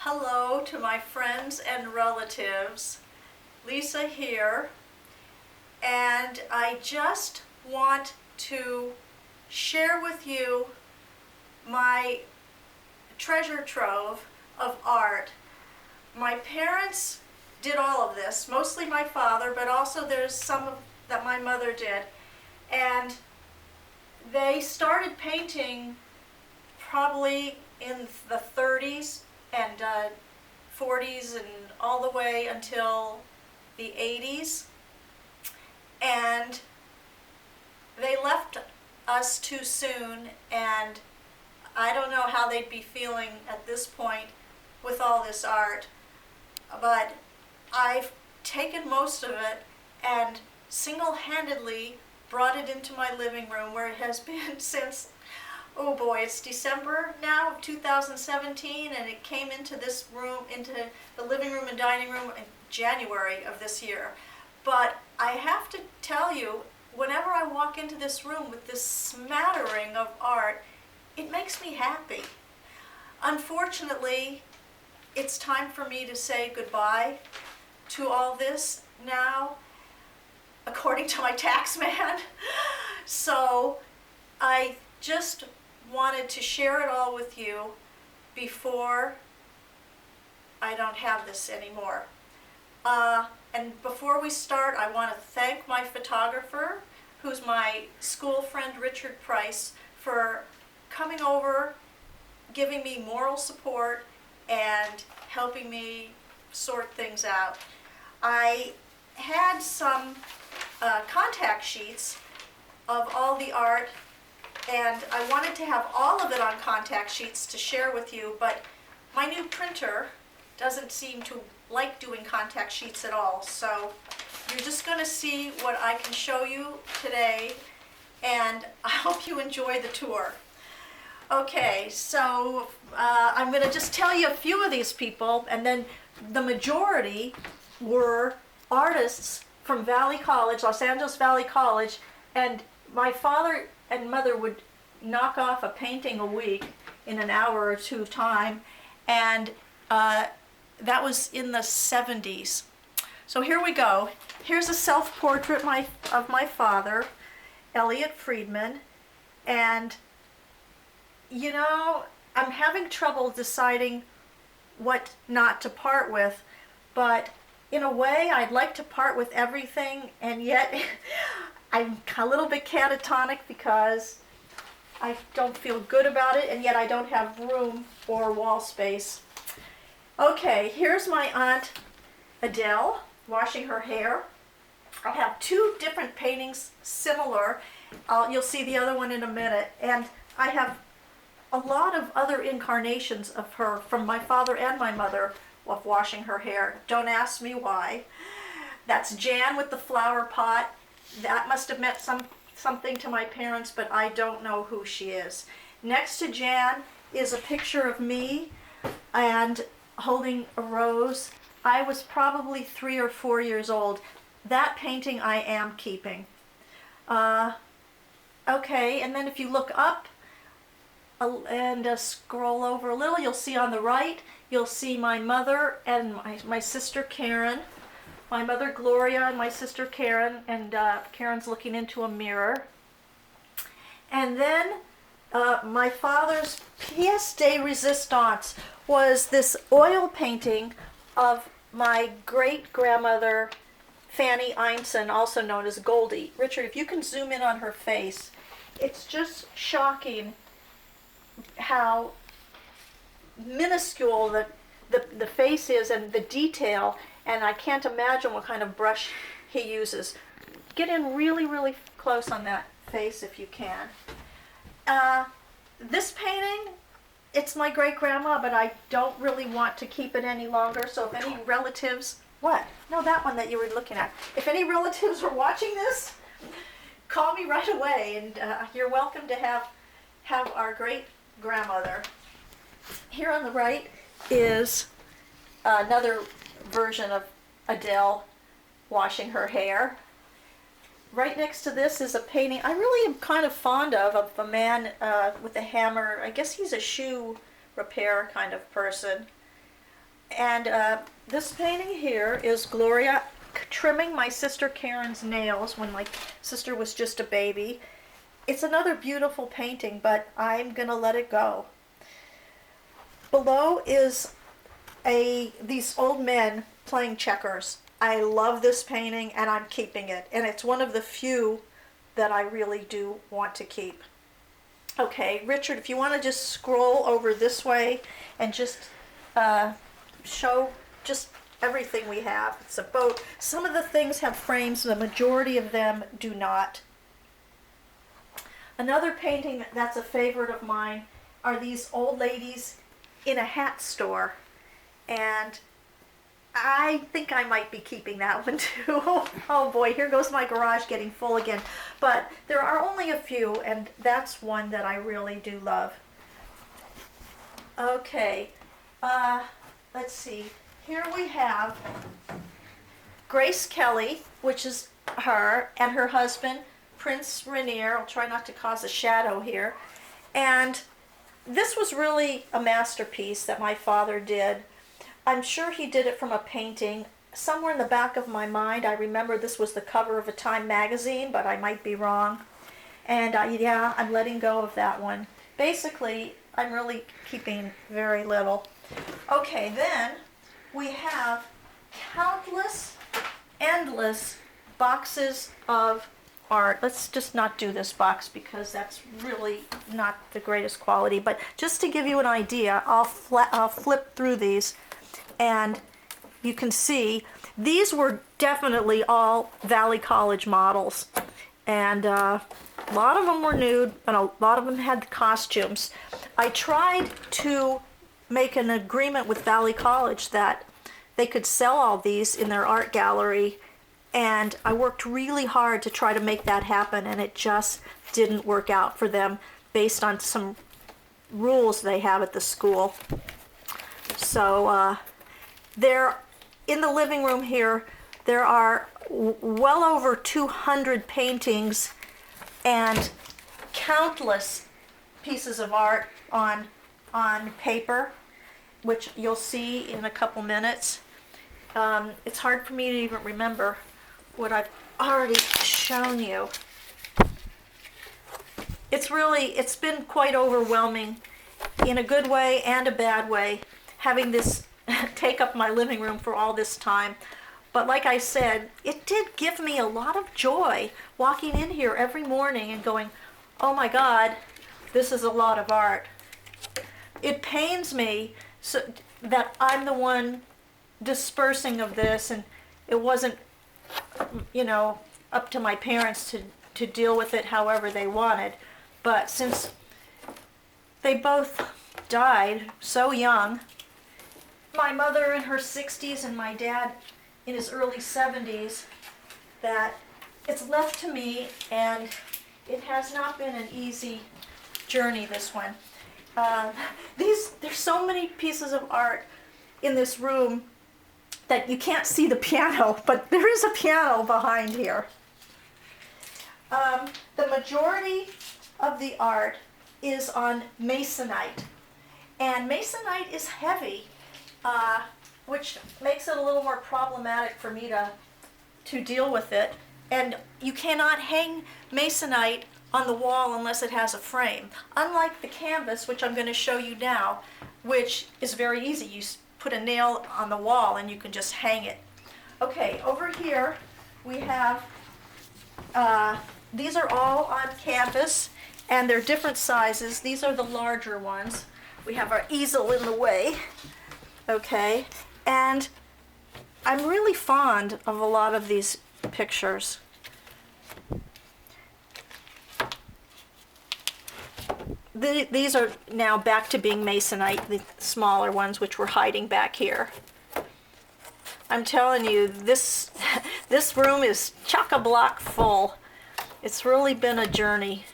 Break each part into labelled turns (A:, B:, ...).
A: Hello to my friends and relatives. Lisa here, and I just want to share with you my treasure trove of art. My parents did all of this, mostly my father, but also there's some that my mother did. And they started painting probably in the 30s and 40s and all the way until the 80s. And they left us too soon, and I don't know how they'd be feeling at this point with all this art, but I've taken most of it and single-handedly brought it into my living room, where it has been since, oh boy, it's December now of 2017, and it came into this room, into the living room and dining room in January of this year. But I have to tell you, whenever I walk into this room with this smattering of art, it makes me happy. Unfortunately, it's time for me to say goodbye to all this now, according to my tax man. So I just wanted to share it all with you before I don't have this anymore. And before we start, I want to thank my photographer, who's my school friend Richard Price, for coming over, giving me moral support, and helping me sort things out. I had some contact sheets of all the art, and I wanted to have all of it on contact sheets to share with you, but my new printer doesn't seem to like doing contact sheets at all. So you're just going to see what I can show you today, and I hope you enjoy the tour. Okay, so I'm going to just tell you a few of these people, and then the majority were artists from Valley College, Los Angeles Valley College, and my father and mother would knock off a painting a week in an hour or two time, and that was in the 70s. So here we go. Here's a self-portrait of my father, Elliot Freedman, and you know, I'm having trouble deciding what not to part with, but in a way I'd like to part with everything, and yet I'm a little bit catatonic because I don't feel good about it, and yet I don't have room or wall space. Okay, here's my Aunt Adele washing her hair. I have two different paintings similar. You'll see the other one in a minute. And I have a lot of other incarnations of her from my father and my mother of washing her hair. Don't ask me why. That's Jan with the flower pot. That must have meant something to my parents, but I don't know who she is. Next to Jan is a picture of me and holding a rose. I was probably 3 or 4 years old. That painting I am keeping. Okay, and then if you look up and scroll over a little, you'll see on the right, you'll see my mother and my sister Karen. My mother Gloria and my sister Karen, and Karen's looking into a mirror. And then my father's pièce de résistance was this oil painting of my great-grandmother Fanny Einson, also known as Goldie. Richard, if you can zoom in on her face, it's just shocking how minuscule the face is and the detail, and I can't imagine what kind of brush he uses. Get in really, really close on that face if you can. This painting, it's my great-grandma, but I don't really want to keep it any longer, so if any relatives... What? No, that one that you were looking at. If any relatives are watching this, call me right away, and you're welcome to have our great-grandmother. Here on the right is another version of Adele washing her hair. Right next to this is a painting I really am kind of fond of a man with a hammer. I guess he's a shoe repair kind of person. And this painting here is Gloria trimming my sister Karen's nails when my sister was just a baby. It's another beautiful painting, but I'm gonna let it go. Below is these old men playing checkers. I love this painting and I'm keeping it. And it's one of the few that I really do want to keep. Okay, Richard, if you want to just scroll over this way and just show just everything we have. It's a boat. Some of the things have frames, the majority of them do not. Another painting that's a favorite of mine are these old ladies in a hat store. And I think I might be keeping that one too. Oh boy, here goes my garage getting full again. But there are only a few, and that's one that I really do love. Okay, let's see. Here we have Grace Kelly, which is her, and her husband, Prince Rainier. I'll try not to cause a shadow here. And this was really a masterpiece that my father did. I'm sure he did it from a painting. Somewhere in the back of my mind, I remember this was the cover of a Time magazine, but I might be wrong. And yeah, I'm letting go of that one. Basically, I'm really keeping very little. Okay, then we have countless, endless boxes of art. Let's just not do this box because that's really not the greatest quality. But just to give you an idea, I'll flip through these. And you can see these were definitely all Valley College models. And a lot of them were nude, and a lot of them had costumes. I tried to make an agreement with Valley College that they could sell all these in their art gallery. And I worked really hard to try to make that happen, and it just didn't work out for them based on some rules they have at the school. So, there, in the living room here, there are well over 200 paintings and countless pieces of art on paper, which you'll see in a couple minutes. It's hard for me to even remember what I've already shown you. It's been quite overwhelming in a good way and a bad way, having this take up my living room for all this time. But like I said, it did give me a lot of joy walking in here every morning and going, oh my God, this is a lot of art. It pains me that I'm the one dispersing of this, and it wasn't, up to my parents to deal with it however they wanted. But since they both died so young, my mother in her 60s and my dad in his early 70s, that it's left to me, and it has not been an easy journey, this one. There's so many pieces of art in this room that you can't see the piano, but there is a piano behind here. The majority of the art is on masonite, and masonite is heavy, which makes it a little more problematic for me to deal with it. And you cannot hang masonite on the wall unless it has a frame. Unlike the canvas, which I'm going to show you now, which is very easy. You put a nail on the wall and you can just hang it. Okay, over here we have, these are all on canvas, and they're different sizes. These are the larger ones. We have our easel in the way. Okay, and I'm really fond of a lot of these pictures. These are now back to being masonite, the smaller ones which were hiding back here. I'm telling you, this room is chock-a-block full. It's really been a journey.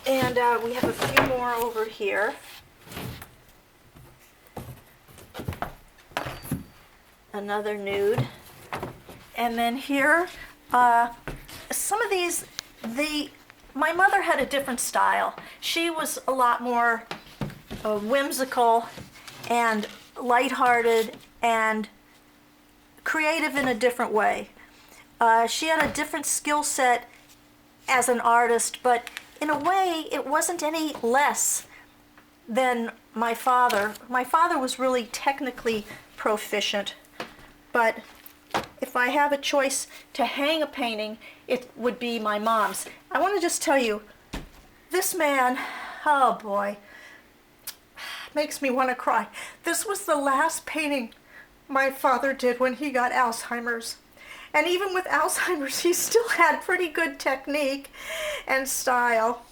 A: And we have a few more over here. Another nude. And then here, some of these, my mother had a different style. She was a lot more whimsical and lighthearted and creative in a different way. She had a different skill set as an artist, but in a way it wasn't any less than my father. My father was really technically proficient, but if I have a choice to hang a painting, it would be my mom's. I want to just tell you, this man, oh boy, makes me want to cry. This was the last painting my father did when he got Alzheimer's. And even with Alzheimer's, he still had pretty good technique and style.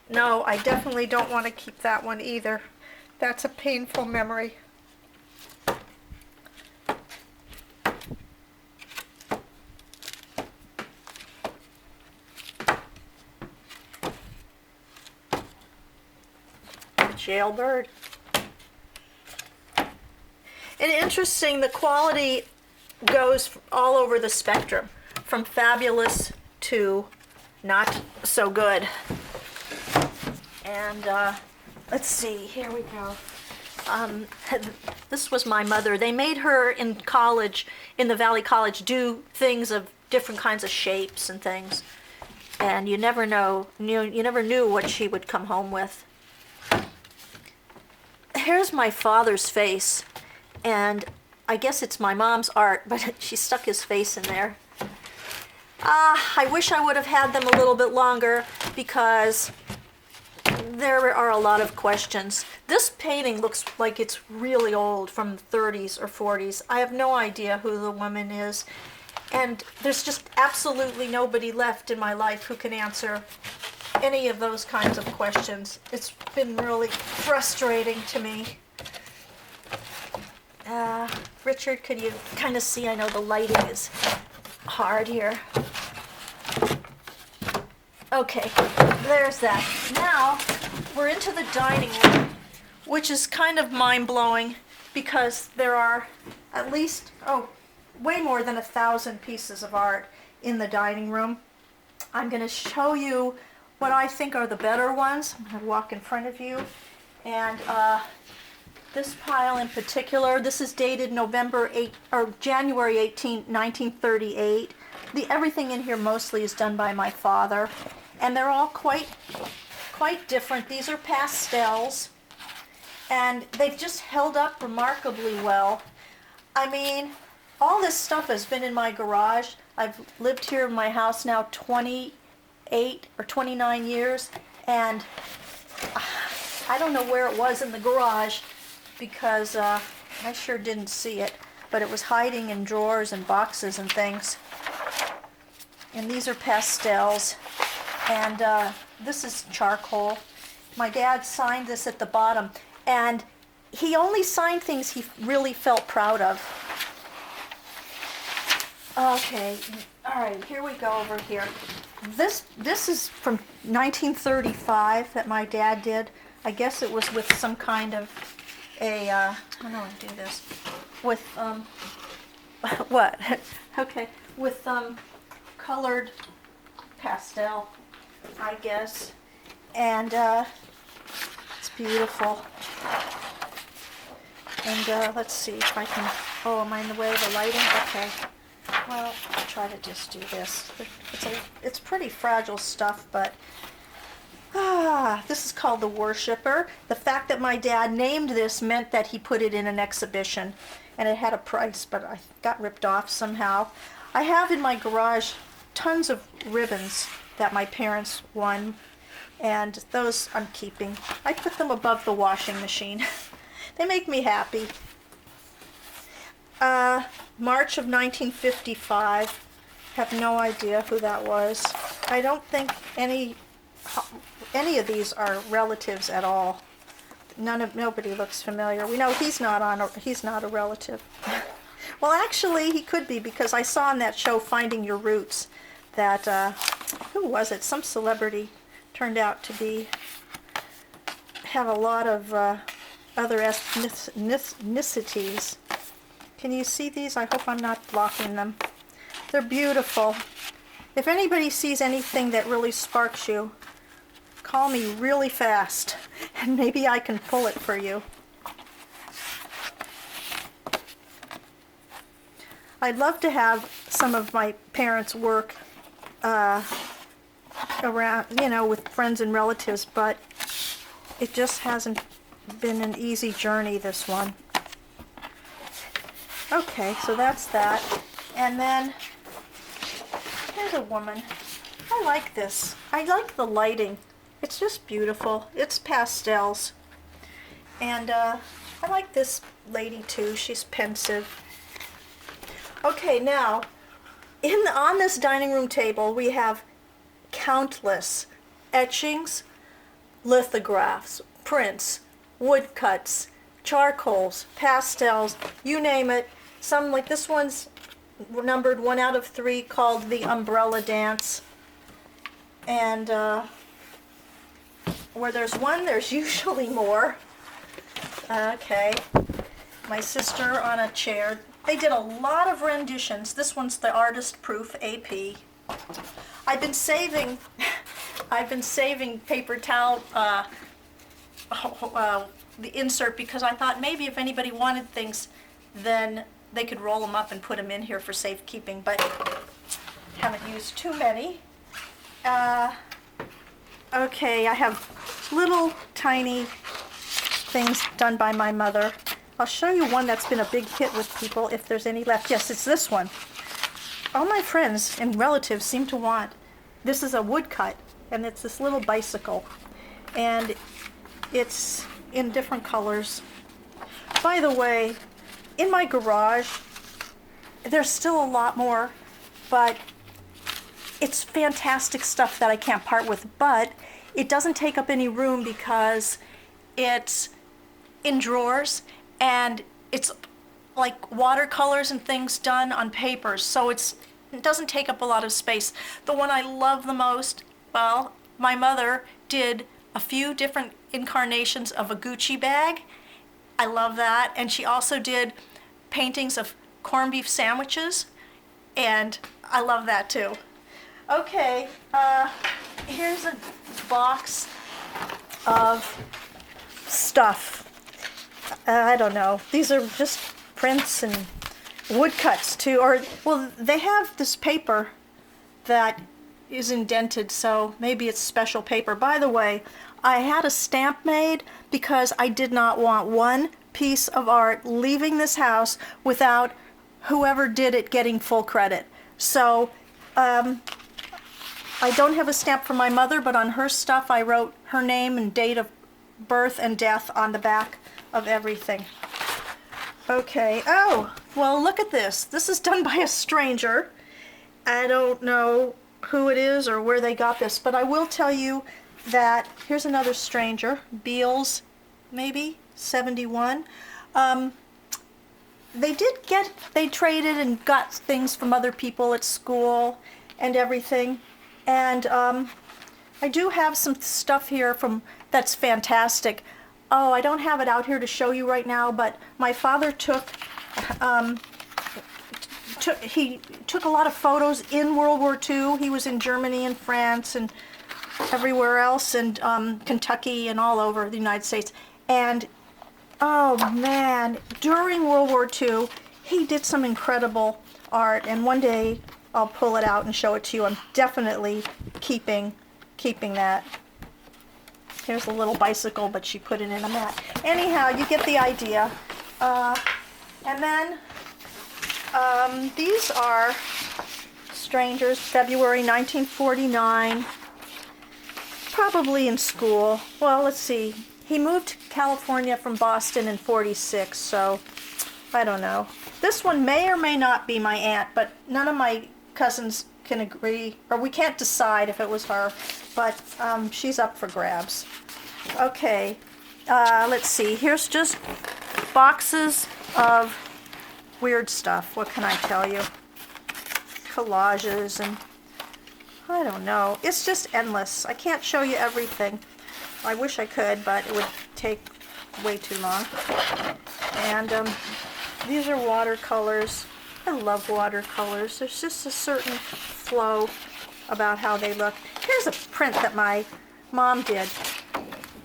A: No, I definitely don't want to keep that one either. That's a painful memory. Jailbird. And interesting, the quality goes all over the spectrum, from fabulous to not so good. And let's see, here we go. This was my mother. They made her in college, in the Valley College, do things of different kinds of shapes and things. And you never knew what she would come home with. Here's my father's face, and I guess it's my mom's art, but she stuck his face in there. I wish I would have had them a little bit longer because there are a lot of questions. This painting looks like it's really old, from the 30s or 40s. I have no idea who the woman is, and there's just absolutely nobody left in my life who can answer any of those kinds of questions. It's been really frustrating to me. Richard, could you kind of see? I know the lighting is hard here. Okay, there's that. Now we're into the dining room, which is kind of mind-blowing because there are at least, way more than 1,000 pieces of art in the dining room. I'm going to show you what I think are the better ones. I'm going to walk in front of you. And this pile in particular, this is dated January 18, 1938. Everything in here mostly is done by my father. And they're all quite different. These are pastels. And they've just held up remarkably well. I mean, all this stuff has been in my garage. I've lived here in my house now 28 or 29 years, and I don't know where it was in the garage because I sure didn't see it, but it was hiding in drawers and boxes and things. And these are pastels, and this is charcoal. My dad signed this at the bottom, and he only signed things he really felt proud of. Okay, all right, here we go over here. This is from 1935 that my dad did. I guess it was with some kind of a, I don't know how to do this, with, what? Okay, with colored pastel, I guess. And it's beautiful. And let's see if I can, am I in the way of the lighting? Okay. Well, I'll try to just do this. It's pretty fragile stuff, but this is called The Worshipper. The fact that my dad named this meant that he put it in an exhibition, and it had a price, but I got ripped off somehow. I have in my garage tons of ribbons that my parents won, and those I'm keeping. I put them above the washing machine. They make me happy. March of 1955. Have no idea who that was. I don't think any of these are relatives at all. Nobody looks familiar. We know he's not a relative. Well, actually, he could be, because I saw on that show Finding Your Roots that who was it? Some celebrity turned out to have a lot of other ethnicities. Can you see these? I hope I'm not blocking them. They're beautiful. If anybody sees anything that really sparks you, call me really fast. and maybe I can pull it for you. I'd love to have some of my parents' work around, you know, with friends and relatives, but it just hasn't been an easy journey, this one. Okay, so that's that. And then here's a woman. I like this. I like the lighting. It's just beautiful. It's pastels. And I like this lady too. She's pensive. Okay, now on this dining room table we have countless etchings, lithographs, prints, woodcuts, charcoals, pastels, you name it. Some, like this one's numbered 1 out of 3, called The Umbrella Dance. And where there's one, there's usually more. Okay, my sister on a chair. They did a lot of renditions. This one's the artist proof AP. I've been saving paper towel, the insert, because I thought maybe if anybody wanted things, then they could roll them up and put them in here for safekeeping, but haven't used too many. Okay, I have little tiny things done by my mother. I'll show you one that's been a big hit with people, if there's any left. Yes, it's this one. All my friends and relatives seem to want. This is a woodcut, and it's this little bicycle, and it's in different colors. By the way, in my garage, there's still a lot more, but it's fantastic stuff that I can't part with, but it doesn't take up any room because it's in drawers, and it's like watercolors and things done on papers, so it doesn't take up a lot of space. The one I love the most, well, my mother did a few different incarnations of a Gucci bag. I love that. And she also did paintings of corned beef sandwiches, and I love that too. Okay, here's a box of stuff. I don't know. These are just prints and woodcuts too, or, well, they have this paper that is indented, so maybe it's special paper. By the way, I had a stamp made because I did not want one piece of art leaving this house without whoever did it getting full credit. So I don't have a stamp for my mother, but on her stuff I wrote her name and date of birth and death on the back of everything. Okay, oh, well, look at this. This is done by a stranger. I don't know who it is or where they got this, but I will tell you that here's another stranger, Beals, maybe 71. They traded and got things from other people at school and everything, and I do have some stuff here that's fantastic. Oh, I don't have it out here to show you right now, but my father took a lot of photos in World War II. He was in Germany and France and everywhere else, and Kentucky and all over the United States. And oh man, during World War II, he did some incredible art, and one day I'll pull it out and show it to you. I'm definitely keeping that. Here's a little bicycle, but she put it in a mat. Anyhow, you get the idea. And then these are strangers, February 1949, probably in school. Well, let's see. He moved to California from Boston in '46, so I don't know. This one may or may not be my aunt, but none of my cousins can agree, or we can't decide if it was her, but she's up for grabs. Okay, let's see. Here's just boxes of weird stuff. What can I tell you? Collages and I don't know. It's just endless. I can't show you everything. I wish I could, but it would take way too long. And these are watercolors. I love watercolors. There's just a certain flow about how they look. Here's a print that my mom did.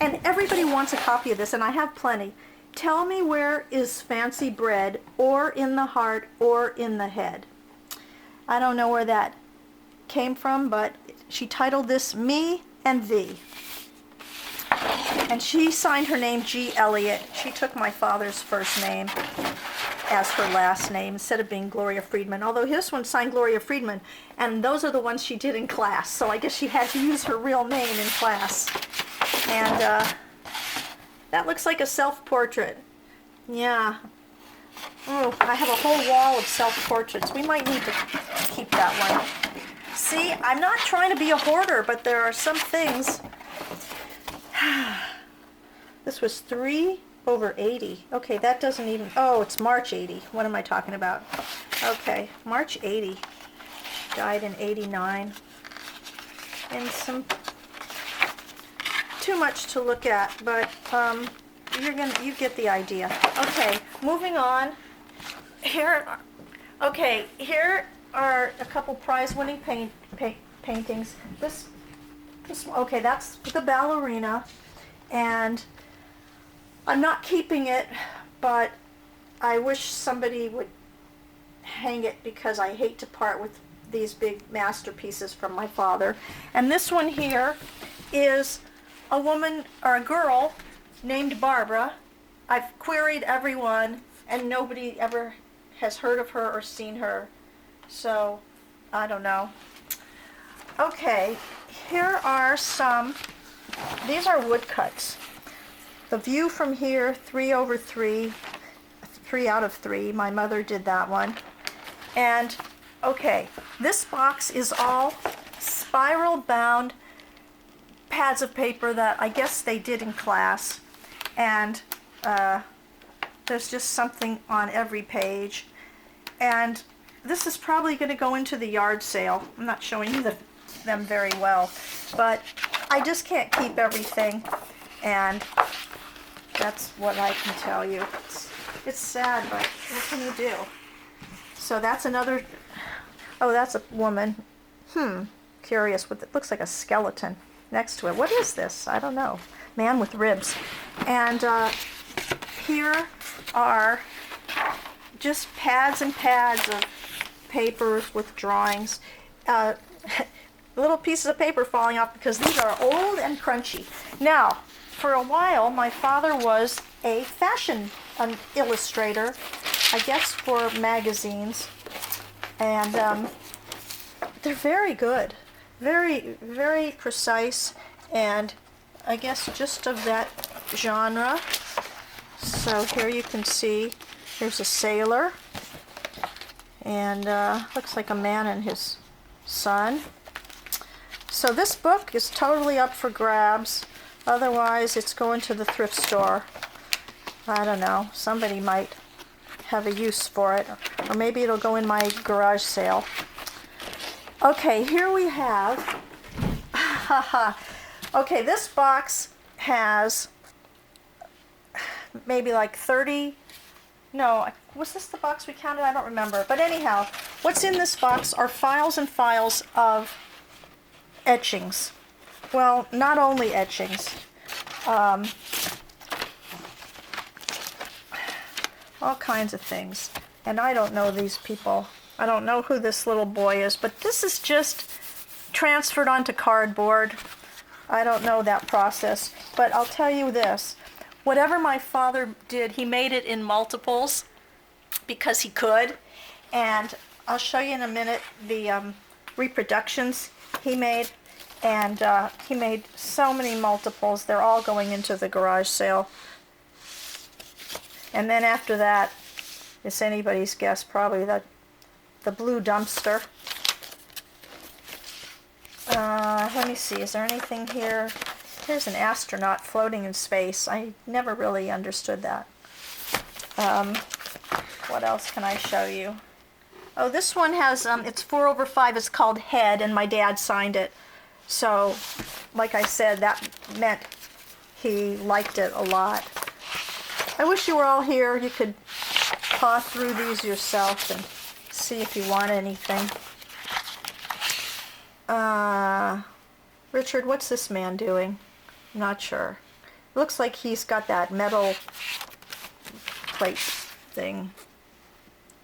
A: And everybody wants a copy of this, and I have plenty. Tell me where is fancy bread, or in the heart, or in the head. I don't know where that came from, but she titled this Me and Thee. And she signed her name G. Elliott. She took my father's first name as her last name instead of being Gloria Freedman. Although this one signed Gloria Freedman, and those are the ones she did in class. So I guess she had to use her real name in class. And that looks like a self-portrait. Yeah. Oh, I have a whole wall of self-portraits. We might need to keep that one. See, I'm not trying to be a hoarder, but there are some things. This was 3/80. Okay, that doesn't even, oh, it's March 80. What am I talking about? Okay, March 80. She died in 89. And some, too much to look at, but you get the idea. Okay, moving on. Here are a couple prize-winning paintings. This, okay, that's the ballerina, and I'm not keeping it, but I wish somebody would hang it because I hate to part with these big masterpieces from my father. And this one here is a woman or a girl named Barbara. I've queried everyone, and nobody ever has heard of her or seen her. So, I don't know. Okay, here are some, these are woodcuts. The view from here, 3/3, 3 out of 3. My mother did that one. And, okay, this box is all spiral bound pads of paper that I guess they did in class. And there's just something on every page. And this is probably going to go into the yard sale. I'm not showing you them very well, but I just can't keep everything, and that's what I can tell you. It's sad, but what can you do? So that's another, oh, that's a woman. Curious, what it looks like a skeleton next to it. What is this? I don't know. Man with ribs. And here are just pads and pads of papers with drawings. Little pieces of paper falling off because these are old and crunchy. Now, for a while, my father was a fashion illustrator, I guess for magazines, and they're very good, very, very precise, and I guess just of that genre. So here you can see, here's a sailor, and looks like a man and his son. So this book is totally up for grabs. Otherwise, it's going to the thrift store. I don't know. Somebody might have a use for it. Or maybe it'll go in my garage sale. Okay, here we have... Okay, this box has maybe like 30... No, was this the box we counted? I don't remember. But anyhow, what's in this box are files and files of etchings. Well, not only etchings. All kinds of things. And I don't know these people. I don't know who this little boy is, but this is just transferred onto cardboard. I don't know that process. But I'll tell you this. Whatever my father did, he made it in multiples because he could. And I'll show you in a minute the reproductions he made. And he made so many multiples. They're all going into the garage sale. And then after that, it's anybody's guess, probably the blue dumpster. Let me see, is there anything here? Here's an astronaut floating in space. I never really understood that. What else can I show you? Oh, this one has, it's 4/5. It's called Head, and my dad signed it. So, like I said, that meant he liked it a lot. I wish you were all here. You could paw through these yourself and see if you want anything. Richard, what's this man doing? I'm not sure. Looks like he's got that metal plate thing.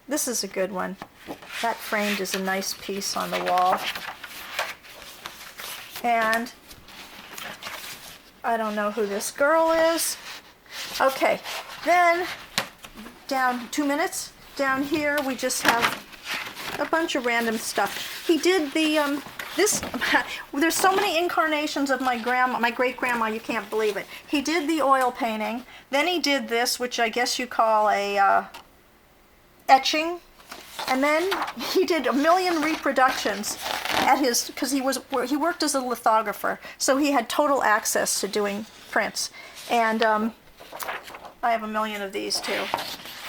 A: This is a good one. That framed is a nice piece on the wall. And I don't know who this girl is. Okay, then down 2 minutes, down here we just have a bunch of random stuff. He did the, there's so many incarnations of my great-grandma, you can't believe it. He did the oil painting, then he did this, which I guess you call a etching, and then he did a million reproductions at his, because he worked as a lithographer, so he had total access to doing prints. And I have a million of these too.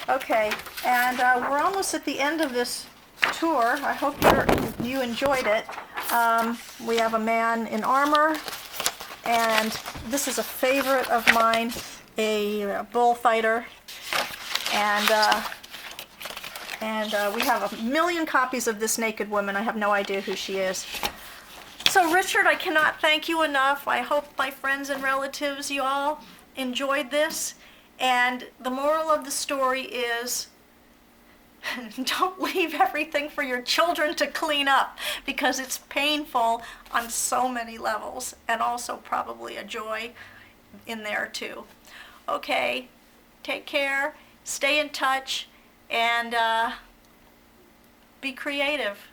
A: Okay, and we're almost at the end of this tour. I hope you enjoyed it. We have a man in armor, and this is a favorite of mine, a bullfighter, and we have a million copies of this naked woman. I have no idea who she is. So Richard, I cannot thank you enough. I hope my friends and relatives, you all enjoyed this. And the moral of the story is, don't leave everything for your children to clean up, because it's painful on so many levels, and also probably a joy in there too. Okay, take care, stay in touch, and be creative.